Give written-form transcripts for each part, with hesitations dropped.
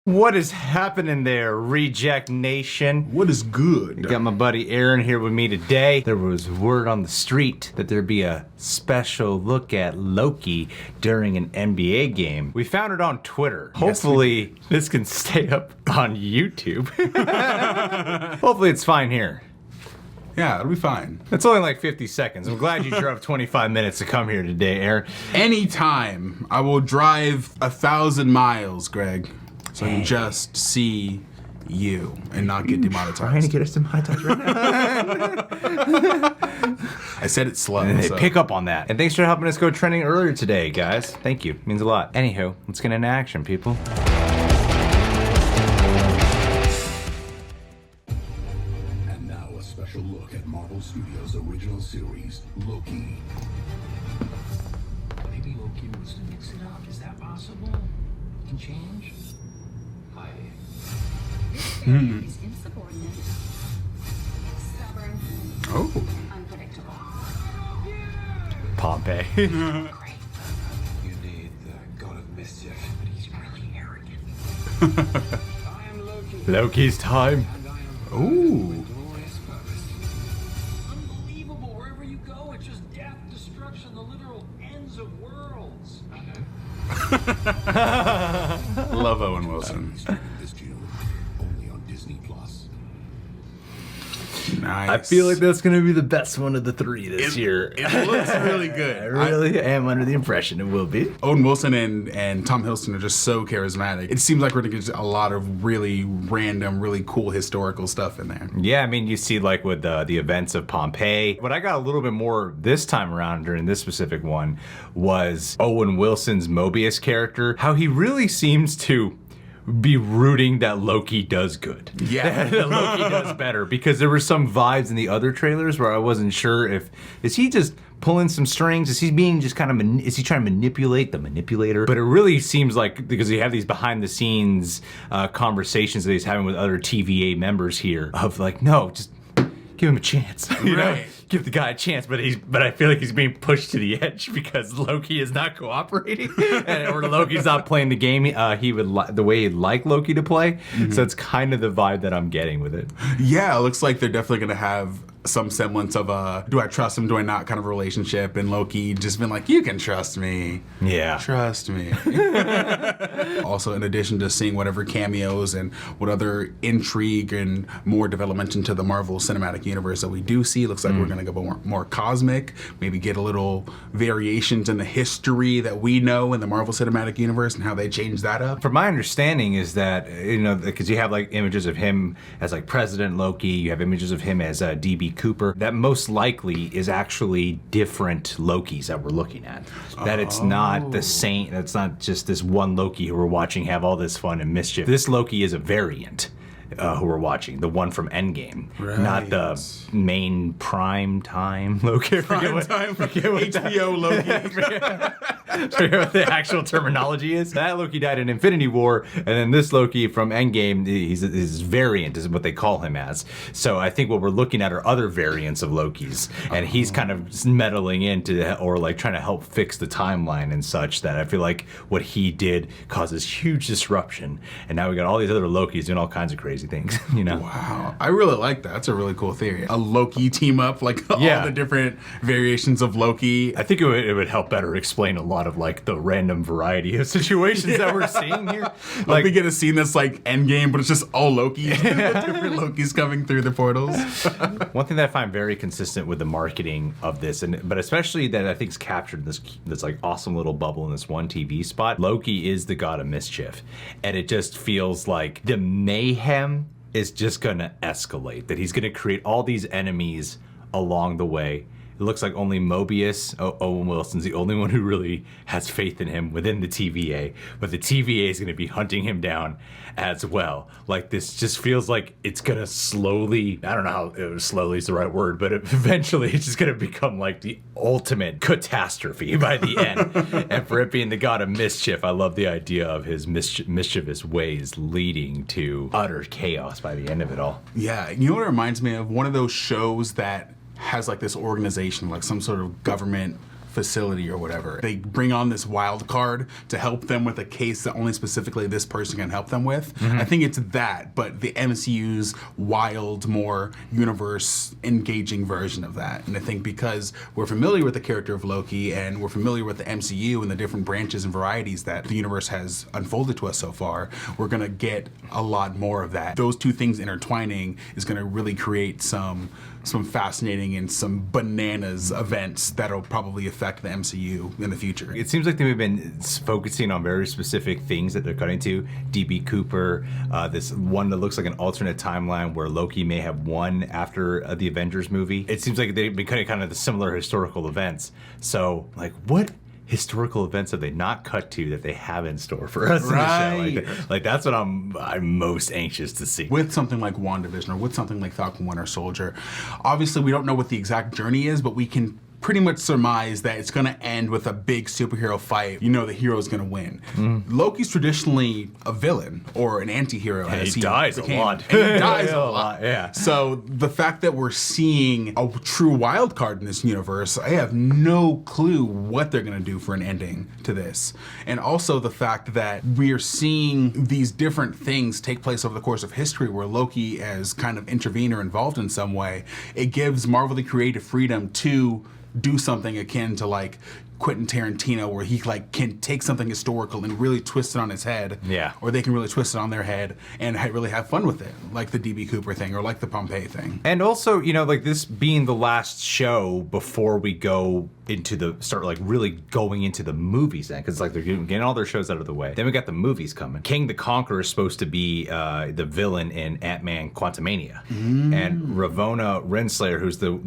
What is happening there, Reject Nation? What is good? Got my buddy Aaron here with me today. There was word on the street that there'd be a special look at Loki during an NBA game. We found it on Twitter. Hopefully this can stay up on YouTube. Hopefully it's fine here. Yeah, it'll be fine. It's only like 50 seconds. I'm glad you drove 25 minutes to come here today, Aaron. Anytime. I will drive 1,000 miles, Greg, so I can just see you and not get demonetized. Trying to get us demonetized right now. I said it slow. And they pick up on that. And thanks for helping us go trending earlier today, guys. Thank you. Means a lot. Anywho, let's get into action, people. And now a special look at Marvel Studios' original series, Loki. Maybe Loki wants to mix it up. Is that possible? It can change? Hi. He's insubordinate, stubborn, Oh. unpredictable. Pompey. Great. You need the god of mischief, but he's really arrogant. I am Loki. Loki's time. And I am Ooh. glorious purpose. Unbelievable. Wherever you go, it's just death, destruction, the literal ends of worlds. Love Owen Wilson. Starting this June, only on Disney Plus. Nice. I feel like that's going to be the best one of the three this year. It looks really good. I really am under the impression it will be. Owen Wilson and Tom Hiddleston are just so charismatic. It seems like we're gonna get a lot of really random, really cool historical stuff in there. Yeah, I mean, you see like with the events of Pompeii. What I got a little bit more this time around during this specific one was Owen Wilson's Mobius character. How he really seems to be rooting that Loki does good. Yeah. That Loki does better. Because there were some vibes in the other trailers where I wasn't sure is he just pulling some strings? Is he being just kind of, is he trying to manipulate the manipulator? But it really seems like, because you have these behind the scenes conversations that he's having with other TVA members here of like, no, just give him a chance. You know? Right. Give the guy a chance, but I feel like he's being pushed to the edge because Loki is not cooperating, or Loki's not playing the game the way he'd like Loki to play. So it's kind of the vibe that I'm getting with it. Yeah, it looks like they're definitely gonna have some semblance of a do I trust him, do I not kind of relationship, and Loki just been like, you can trust me. Yeah. Trust me. Also, in addition to seeing whatever cameos and what other intrigue and more development into the Marvel Cinematic Universe that we do see, looks like we're gonna go more cosmic, maybe get a little variations in the history that we know in the Marvel Cinematic Universe and how they changed that up. From my understanding is that, you know, because you have like images of him as like President Loki, you have images of him as DB Cooper, that most likely is actually different Lokis that we're looking at. That it's not the same, it's not just this one Loki who we're watching have all this fun and mischief. This Loki is a variant. Who we're watching, the one from Endgame, not the main prime time Loki. Forget what HBO Loki. forget what the actual terminology is. That Loki died in Infinity War, and then this Loki from Endgame, his variant is what they call him as. So I think what we're looking at are other variants of Lokis, and he's kind of meddling into or like trying to help fix the timeline and such. That I feel like what he did causes huge disruption, and now we got all these other Lokis doing all kinds of crazy things, you know? Wow, I really like that. That's a really cool theory. A Loki team up, like Yeah. all the different variations of Loki. I think it would help better explain a lot of like the random variety of situations that we're seeing here. Like we get a scene that's like Endgame, but it's just all Loki. Different Lokis coming through the portals. One thing that I find very consistent with the marketing of this, but especially that I think is captured in this like awesome little bubble in this one TV spot, Loki is the god of mischief. And it just feels like the mayhem is just gonna escalate, that he's gonna create all these enemies along the way. It looks like only Mobius, Owen Wilson's the only one who really has faith in him within the TVA, but the TVA is going to be hunting him down as well. Like this just feels like it's going to slowly, I don't know how slowly is the right word, but eventually it's just going to become like the ultimate catastrophe by the end. And for it being the god of mischief, I love the idea of his mischievous ways leading to utter chaos by the end of it all. Yeah, you know what it reminds me of? One of those shows that has like this organization, like some sort of government facility or whatever. They bring on this wild card to help them with a case that only specifically this person can help them with. I think it's that, but the MCU's wild, more universe engaging version of that. And I think because we're familiar with the character of Loki and we're familiar with the MCU and the different branches and varieties that the universe has unfolded to us so far, we're gonna get a lot more of that. Those two things intertwining is gonna really create some fascinating and some bananas events that'll probably affect the MCU in the future. It seems like they've been focusing on very specific things that they're cutting to. DB Cooper, this one that looks like an alternate timeline where Loki may have won after the Avengers movie. It seems like they've been cutting kind of the similar historical events. So, like, what historical events have they not cut to that they have in store for us in the show? Like that's what I'm most anxious to see. With something like WandaVision or with something like Falcon Winter Soldier, obviously we don't know what the exact journey is, but we can pretty much surmise that it's going to end with a big superhero fight. You know the hero's going to win. Loki's traditionally a villain or an anti-hero. And he dies a lot. And he dies a lot. Yeah. So the fact that we're seeing a true wild card in this universe, I have no clue what they're going to do for an ending to this. And also the fact that we are seeing these different things take place over the course of history where Loki as kind of intervener involved in some way, it gives Marvel the creative freedom to do something akin to like Quentin Tarantino, where he like can take something historical and really twist it on his head. Yeah. Or they can really twist it on their head and really have fun with it, like the DB Cooper thing or like the Pompeii thing. And also, you know, like this being the last show before we go into the start, like really going into the movies then, because like they're getting all their shows out of the way. Then we got the movies coming. King the Conqueror is supposed to be the villain in Ant-Man Quantumania, and Ravonna Renslayer, who's the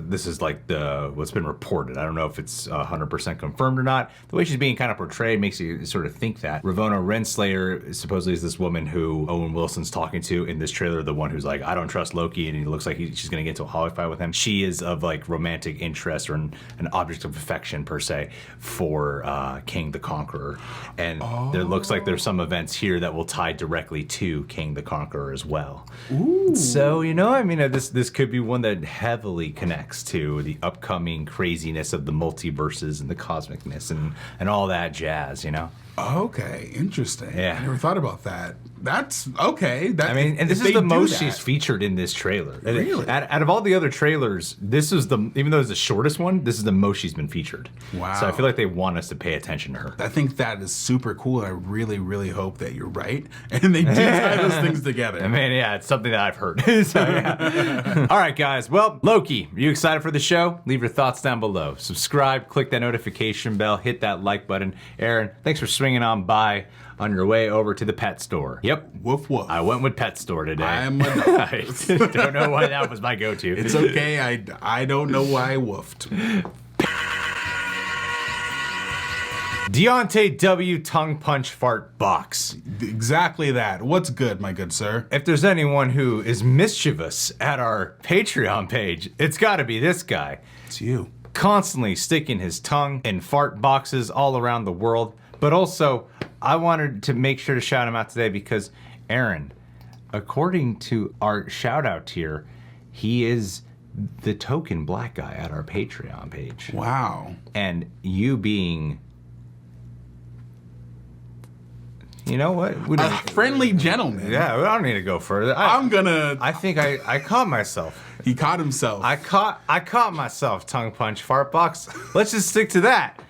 this is like the what's been reported. I don't know if it's 100% confirmed or not. The way she's being kind of portrayed makes you sort of think that. Ravonna Renslayer supposedly is this woman who Owen Wilson's talking to in this trailer, the one who's like, I don't trust Loki, and he looks like she's gonna get into a hallway fight with him. She is of like romantic interest or an object of affection per se for King the Conqueror. And there looks like there's some events here that will tie directly to King the Conqueror as well. Ooh. So, you know, I mean, this could be one that heavily connects to the upcoming craziness of the multiverses and the cosmicness and all that jazz, you know? Okay, interesting. Yeah. I never thought about that. That's okay. I mean, and this is the most she's featured in this trailer. Really? Out of all the other trailers, this is even though it's the shortest one, this is the most she's been featured. Wow. So I feel like they want us to pay attention to her. I think that is super cool. I really, really hope that you're right. And they do tie those things together. I mean, yeah, it's something that I've heard. So, yeah. All right, guys. Well, Loki, are you excited for the show? Leave your thoughts down below. Subscribe, click that notification bell, hit that like button. Aaron, thanks for swinging on by on your way over to the pet store. Yep. Woof woof. I went with pet store today. I'm a I don't know why that was my go-to. It's okay. I don't know why I woofed. Deontay W. Tongue Punch Fart Box. Exactly that. What's good, my good sir? If there's anyone who is mischievous at our Patreon page, it's got to be this guy. It's you. Constantly sticking his tongue in fart boxes all around the world. But also, I wanted to make sure to shout him out today because, Aaron, according to our shout out tier, he is the token black guy at our Patreon page. Wow. And you being... You know what? A friendly gentleman. Yeah, I don't need to go further. I think I caught myself. He caught himself. I caught myself, tongue punch, fart box. Let's just stick to that.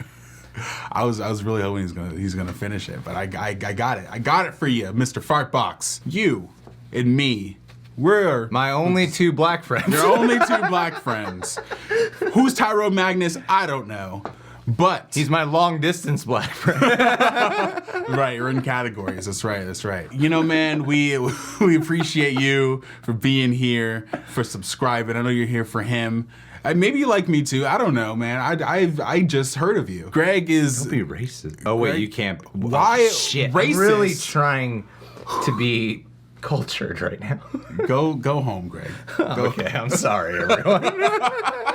I was really hoping he's gonna finish it, but I got it. I got it for you, Mr. Fartbox. You and me. We're my only two black friends. Your only two black friends. Who's Tyrone Magnus? I don't know. But he's my long distance black friend. Right, you're in categories. That's right. That's right. You know, man, we appreciate you for being here, for subscribing. I know you're here for him. Maybe you like me too. I don't know, man. I just heard of you. Greg is. Don't be racist. Oh wait, you can't. Why? Oh, shit. Racist? I'm really trying to be cultured right now. Go home, Greg. Okay, I'm sorry, everyone.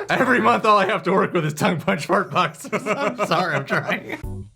Every month, all I have to work with is tongue punch fart box. I'm sorry, I'm trying.